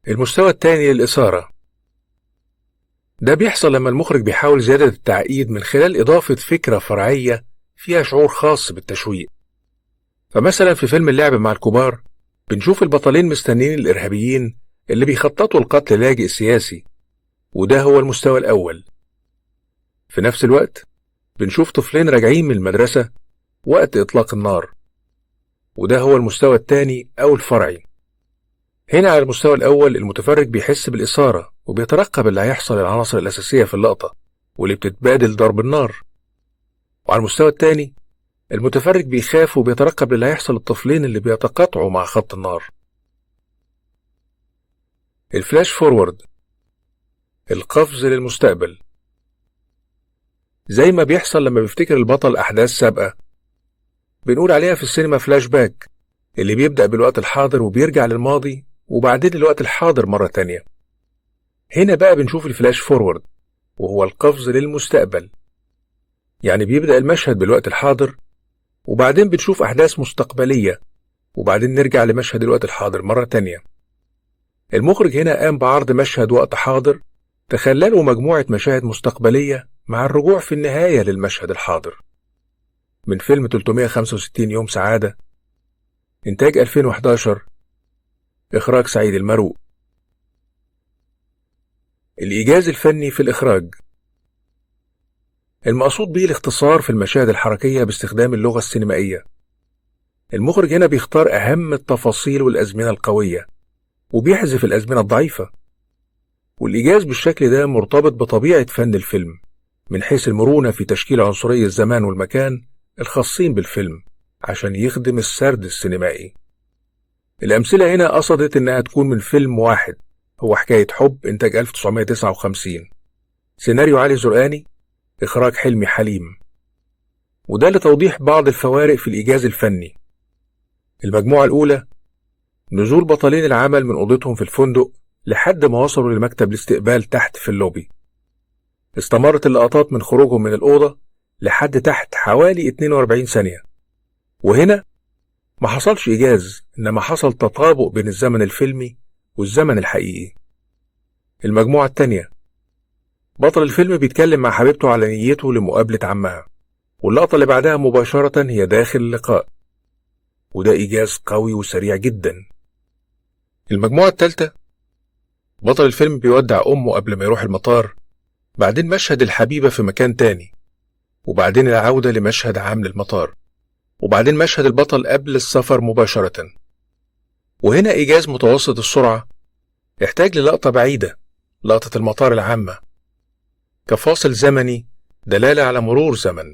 المستوى الثاني للإثارة، ده بيحصل لما المخرج بيحاول زيادة التعقيد من خلال إضافة فكرة فرعية فيها شعور خاص بالتشويق. فمثلا في فيلم اللعب مع الكبار بنشوف البطلين مستنين الإرهابيين اللي بيخططوا لقتل لاجئ سياسي، وده هو المستوى الأول. في نفس الوقت بنشوف طفلين راجعين من المدرسة وقت إطلاق النار، وده هو المستوى الثاني أو الفرعي. هنا على المستوى الأول المتفرج بيحس بالإثارة وبيترقب اللي هيحصل للعناصر الأساسية في اللقطة واللي بتتبادل ضرب النار. وعلى المستوى الثاني المتفرج بيخاف وبيترقب اللي هيحصل للطفلين اللي بيتقاطعوا مع خط النار. الفلاش فورورد، القفز للمستقبل، زي ما بيحصل لما بيفتكر البطل أحداث سابقة، بنقول عليها في السينما فلاش باك، اللي بيبدأ بالوقت الحاضر وبيرجع للماضي وبعدين الوقت الحاضر مرة تانية. هنا بقى بنشوف الفلاش فورورد وهو القفز للمستقبل، يعني بيبدأ المشهد بالوقت الحاضر وبعدين بنشوف أحداث مستقبلية وبعدين نرجع لمشهد الوقت الحاضر مرة تانية. المخرج هنا قام بعرض مشهد وقت حاضر تخلله مجموعة مشاهد مستقبلية مع الرجوع في النهاية للمشهد الحاضر. من فيلم 365 يوم سعادة، إنتاج 2011، إخراج سعيد المروق. الإيجاز الفني في الإخراج، المقصود به الاختصار في المشاهد الحركية باستخدام اللغة السينمائية. المخرج هنا بيختار أهم التفاصيل والأزمنة القوية وبيحذف الأزمنة الضعيفة، والإيجاز بالشكل ده مرتبط بطبيعة فن الفيلم من حيث المرونة في تشكيل عنصري الزمان والمكان الخاصين بالفيلم عشان يخدم السرد السينمائي. الأمثلة هنا قصدت إنها تكون من فيلم واحد هو حكاية حب، إنتاج 1959، سيناريو علي زرقاني، إخراج حلمي حليم. وده لتوضيح بعض الفوارق في الإيجاز الفني. المجموعة الأولى، نزول بطلين العمل من أوضتهم في الفندق لحد ما وصلوا لمكتب الاستقبال تحت في اللوبي. استمرت اللقطات من خروجهم من الأوضة لحد تحت حوالي 42 ثانية، وهنا ما حصلش إيجاز، إنما حصل تطابق بين الزمن الفيلمي والزمن الحقيقي. المجموعة التانية، بطل الفيلم بيتكلم مع حبيبته على نيته لمقابلة عمها، واللقطة اللي بعدها مباشرة هي داخل اللقاء، وده إيجاز قوي وسريع جدا. المجموعة التالتة، بطل الفيلم بيودع أمه قبل ما يروح المطار، بعدين مشهد الحبيبة في مكان تاني، وبعدين العودة لمشهد عام للمطار، وبعدين مشهد البطل قبل السفر مباشرة. وهنا إيجاز متوسط السرعة يحتاج للقطة بعيدة، لقطة المطار العامة، كفاصل زمني دلالة على مرور زمن.